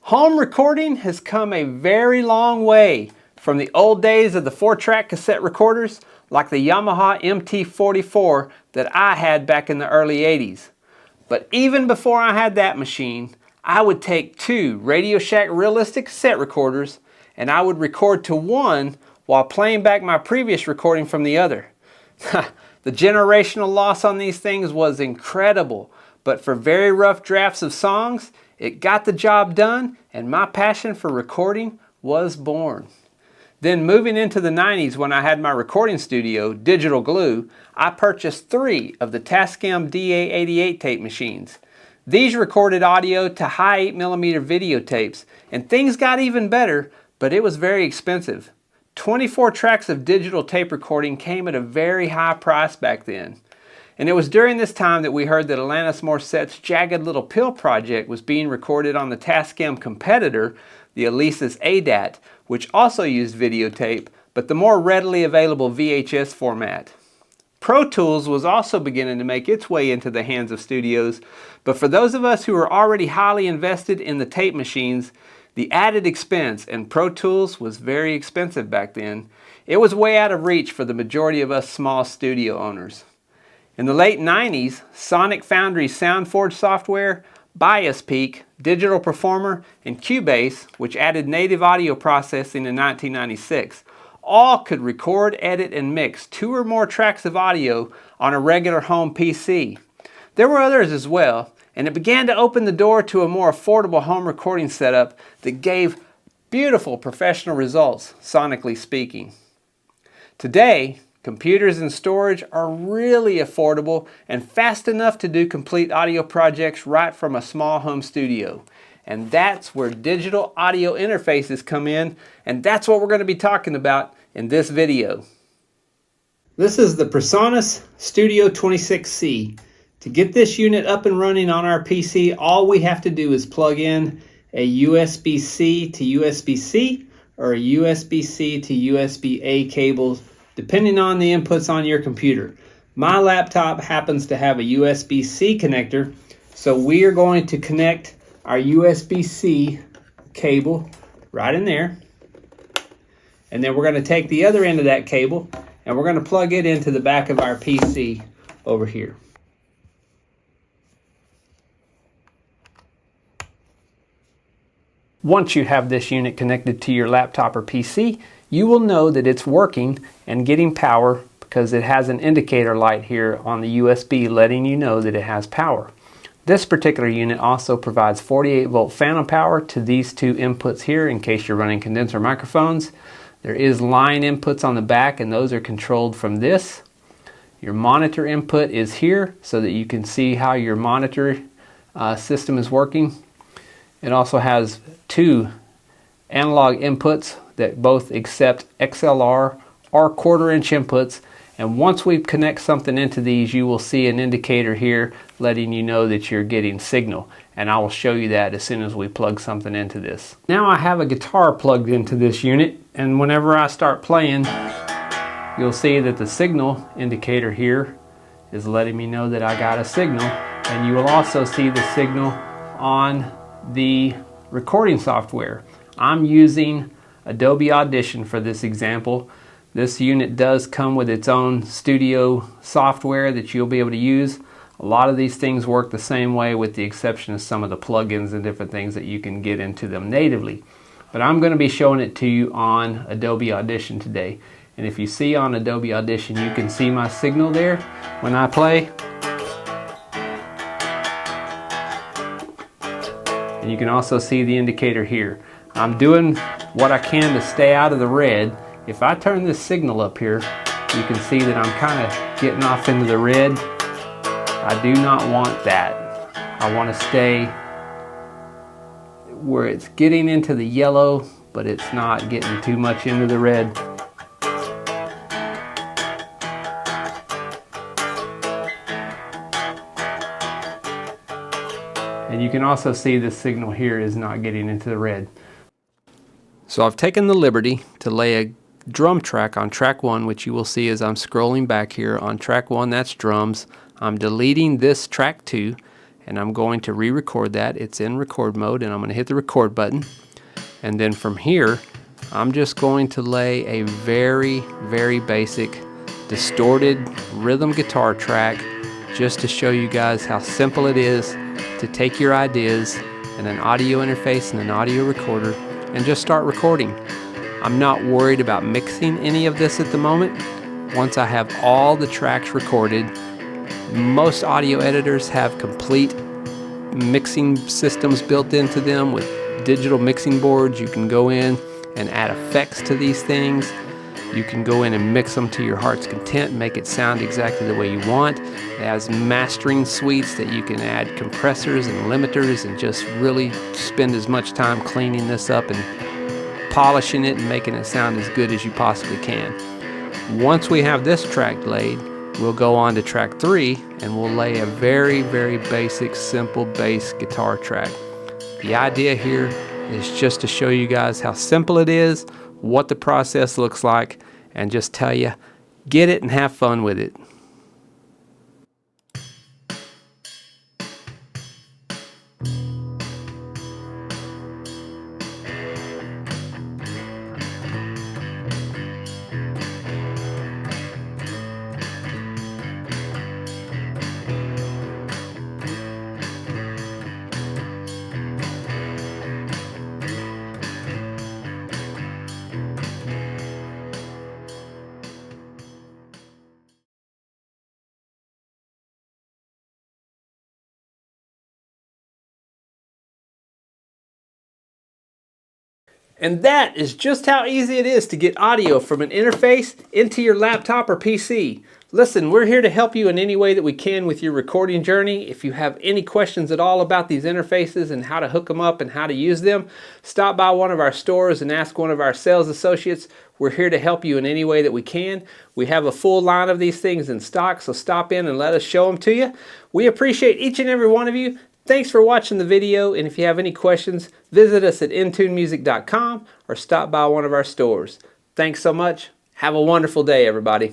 Home recording has come a very long way from the old days of the 4-track cassette recorders like the Yamaha MT44 that I had back in the early 80s. But even before I had that machine, I would take 2 Radio Shack Realistic cassette recorders and I would record to one while playing back my previous recording from the other. The generational loss on these things was incredible, but for very rough drafts of songs, it got the job done and my passion for recording was born. Then moving into the 90s when I had my recording studio, Digital Glue, I purchased 3 of the Tascam DA88 tape machines. These recorded audio to high 8mm videotapes, and things got even better, but it was very expensive. 24 tracks of digital tape recording came at a very high price back then. And it was during this time that we heard that Alanis Morissette's Jagged Little Pill project was being recorded on the Tascam competitor, the Alesis ADAT, which also used videotape, but the more readily available VHS format. Pro Tools was also beginning to make its way into the hands of studios, but for those of us who were already highly invested in the tape machines, the added expense, and Pro Tools was very expensive back then, it was way out of reach for the majority of us small studio owners. In the late 90s, Sonic Foundry's SoundForge software, Bias Peak, Digital Performer, and Cubase, which added native audio processing in 1996, all could record, edit, and mix 2 or more tracks of audio on a regular home PC. There were others as well, and it began to open the door to a more affordable home recording setup that gave beautiful professional results, sonically speaking. Today, computers and storage are really affordable and fast enough to do complete audio projects right from a small home studio. And that's where digital audio interfaces come in, and that's what we're going to be talking about in this video. This is the PreSonus Studio 26C. To get this unit up and running on our PC, all we have to do is plug in a USB-C to USB-C or a USB-C to USB-A cable, depending on the inputs on your computer. My laptop happens to have a USB-C connector, so we are going to connect our USB-C cable right in there. And then we're going to take the other end of that cable and we're going to plug it into the back of our PC over here. Once you have this unit connected to your laptop or PC, you will know that it's working and getting power because it has an indicator light here on the USB letting you know that it has power. This particular unit also provides 48 volt phantom power to these 2 inputs here in case you're running condenser microphones. There is line inputs on the back and those are controlled from this. Your monitor input is here so that you can see how your monitor system is working. It also has 2 analog inputs that both accept XLR or 1/4 inch inputs, and once we connect something into these you will see an indicator here letting you know that you're getting signal, and I will show you that as soon as we plug something into this. Now I have a guitar plugged into this unit, and whenever I start playing you'll see that the signal indicator here is letting me know that I got a signal, and you will also see the signal on the recording software. I'm using Adobe Audition for this example. This unit does come with its own studio software that you'll be able to use. A lot of these things work the same way with the exception of some of the plugins and different things that you can get into them natively. But I'm going to be showing it to you on Adobe Audition today. And if you see on Adobe Audition, you can see my signal there when I play. And you can also see the indicator here. I'm doing what I can to stay out of the red. If I turn this signal up here, you can see that I'm kind of getting off into the red. I do not want that. I want to stay where it's getting into the yellow, but it's not getting too much into the red. And you can also see the signal here is not getting into the red. So I've taken the liberty to lay a drum track on track 1, which you will see as I'm scrolling back here. On track 1, that's drums. I'm deleting this track 2, and I'm going to re-record that. It's in record mode, and I'm going to hit the record button. And then from here, I'm just going to lay a very, very basic distorted rhythm guitar track just to show you guys how simple it is to take your ideas and an audio interface and an audio recorder and just start recording. I'm not worried about mixing any of this at the moment. Once I have all the tracks recorded, most audio editors have complete mixing systems built into them with digital mixing boards. You can go in and add effects to these things. You can go in and mix them to your heart's content, make it sound exactly the way you want. It has mastering suites that you can add compressors and limiters and just really spend as much time cleaning this up and polishing it and making it sound as good as you possibly can. Once we have this track laid, we'll go on to track 3 and we'll lay a very, very basic, simple bass guitar track. The idea here is just to show you guys how simple it is, what the process looks like, and just tell you, get it and have fun with it. And that is just how easy it is to get audio from an interface into your laptop or PC. Listen, we're here to help you in any way that we can with your recording journey. If you have any questions at all about these interfaces and how to hook them up and how to use them, stop by one of our stores and ask one of our sales associates. We're here to help you in any way that we can. We have a full line of these things in stock, so stop in and let us show them to you. We appreciate each and every one of you. Thanks for watching the video, and if you have any questions, visit us at intunemusic.com or stop by one of our stores. Thanks so much. Have a wonderful day, everybody.